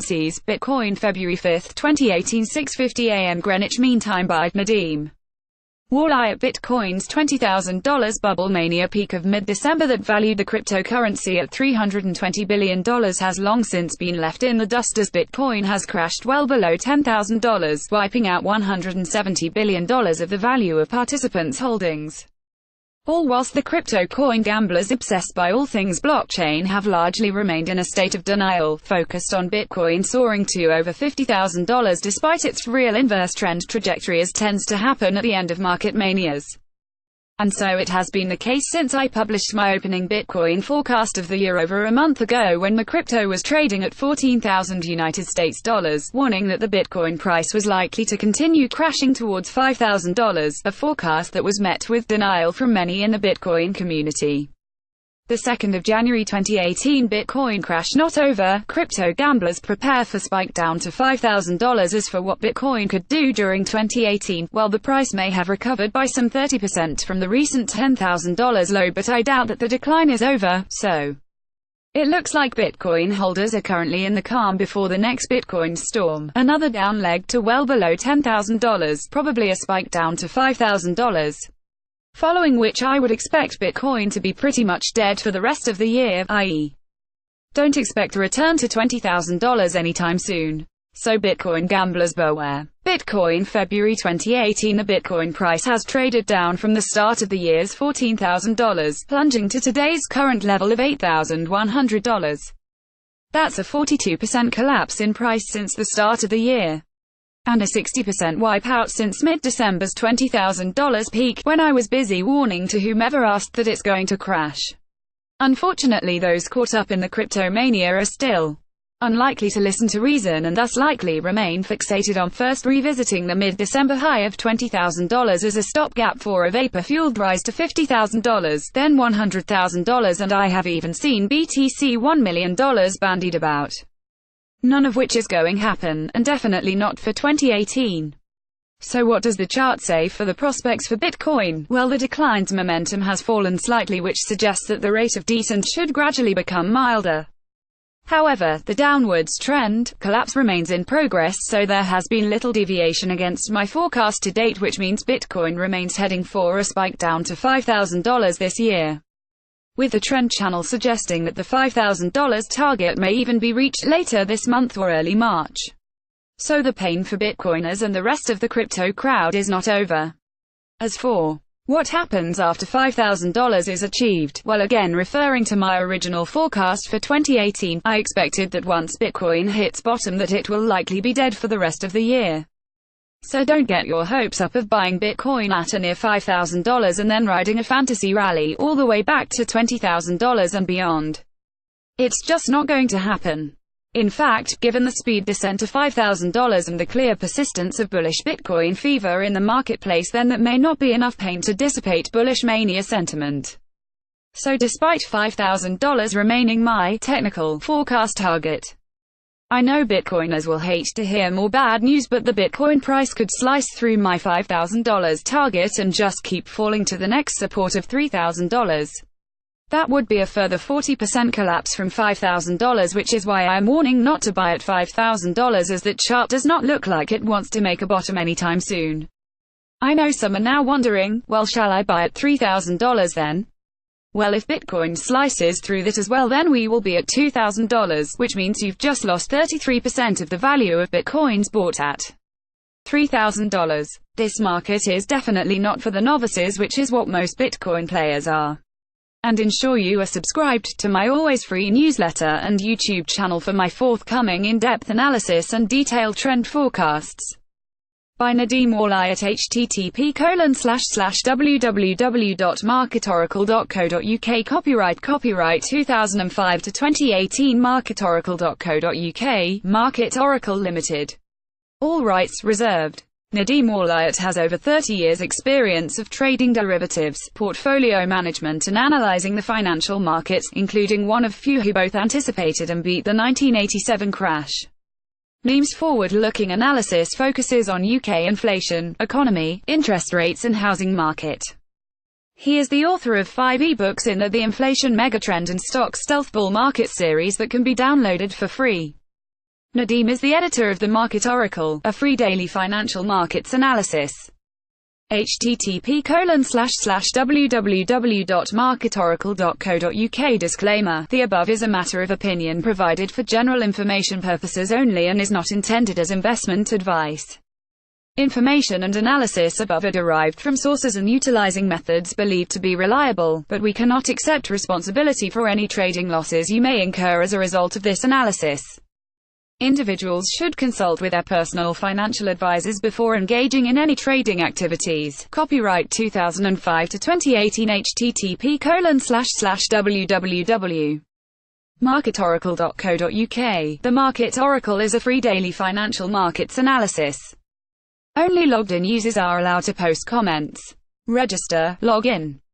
Currencies, Bitcoin, February 5, 2018, 6:50 a.m. Greenwich Mean Time by Nadeem. Walayat Bitcoin's $20,000 bubble mania peak of mid-December that valued the cryptocurrency at $320 billion has long since been left in the dust as Bitcoin has crashed well below $10,000, wiping out $170 billion of the value of participants' holdings. All whilst the crypto coin gamblers obsessed by all things blockchain have largely remained in a state of denial, focused on Bitcoin soaring to over $50,000 despite its real inverse trend trajectory, as tends to happen at the end of market manias. And so it has been the case since I published my opening Bitcoin forecast of the year over a month ago, when the crypto was trading at 14,000 United States dollars, warning that the Bitcoin price was likely to continue crashing towards $5,000, a forecast that was met with denial from many in the Bitcoin community. The 2nd of January 2018 Bitcoin crash not over, crypto gamblers prepare for spike down to $5,000. As for what Bitcoin could do during 2018, well, the price may have recovered by some 30% from the recent $10,000 low, but I doubt that the decline is over, so it looks like Bitcoin holders are currently in the calm before the next Bitcoin storm, another down leg to well below $10,000, probably a spike down to $5,000. Following which I would expect Bitcoin to be pretty much dead for the rest of the year, i.e., don't expect a return to $20,000 anytime soon. So Bitcoin gamblers beware. Bitcoin, February 2018. The Bitcoin price has traded down from the start of the year's $14,000, plunging to today's current level of $8,100. That's a 42% collapse in price since the start of the year, and a 60% wipeout since mid-December's $20,000 peak, when I was busy warning to whomever asked that it's going to crash. Unfortunately, those caught up in the crypto mania are still unlikely to listen to reason, and thus likely remain fixated on first revisiting the mid-December high of $20,000 as a stopgap for a vapor-fueled rise to $50,000, then $100,000, and I have even seen BTC $1 million bandied about. None of which is going to happen, and definitely not for 2018. So what does the chart say for the prospects for Bitcoin? Well, the decline's momentum has fallen slightly, which suggests that the rate of descent should gradually become milder. However, the downwards trend collapse remains in progress, so there has been little deviation against my forecast to date, which means Bitcoin remains heading for a spike down to $5,000 this year, with the trend channel suggesting that the $5,000 target may even be reached later this month or early March. So the pain for Bitcoiners and the rest of the crypto crowd is not over. As for what happens after $5,000 is achieved, well, again referring to my original forecast for 2018, I expected that once Bitcoin hits bottom that it will likely be dead for the rest of the year. So don't get your hopes up of buying Bitcoin at or near $5,000 and then riding a fantasy rally all the way back to $20,000 and beyond. It's just not going to happen. In fact, given the speed descent to $5,000 and the clear persistence of bullish Bitcoin fever in the marketplace, then that may not be enough pain to dissipate bullish mania sentiment. So despite $5,000 remaining my technical forecast target, I know Bitcoiners will hate to hear more bad news, but the Bitcoin price could slice through my $5,000 target and just keep falling to the next support of $3,000. That would be a further 40% collapse from $5,000, which is why I am warning not to buy at $5,000, as that chart does not look like it wants to make a bottom anytime soon. I know some are now wondering, well, shall I buy at $3,000 then? Well, if Bitcoin slices through that as well, then we will be at $2,000, which means you've just lost 33% of the value of Bitcoins bought at $3,000. This market is definitely not for the novices, which is what most Bitcoin players are. And ensure you are subscribed to my always free newsletter and YouTube channel for my forthcoming in-depth analysis and detailed trend forecasts. By Nadeem Walayat, http://www.marketoracle.co.uk. Copyright 2005 to 2018. marketoracle.co.uk, Market Oracle Limited. All rights reserved. Nadeem Walayat has over 30 years experience of trading derivatives, portfolio management and analyzing the financial markets, including one of few who both anticipated and beat the 1987 crash. Nadeem's forward-looking analysis focuses on UK inflation, economy, interest rates and housing market. He is the author of 5 ebooks in the Inflation Megatrend and Stock Stealth Bull Market series that can be downloaded for free. Nadeem is the editor of the Market Oracle, a free daily financial markets analysis. http://www.marketoracle.co.uk Disclaimer: the above is a matter of opinion provided for general information purposes only and is not intended as investment advice. Information and analysis above are derived from sources and utilizing methods believed to be reliable, but we cannot accept responsibility for any trading losses you may incur as a result of this analysis. Individuals should consult with their personal financial advisors before engaging in any trading activities. Copyright 2005 to 2018 http://www.marketoracle.co.uk. The Market Oracle is a free daily financial markets analysis. Only logged-in users are allowed to post comments. Register, log in.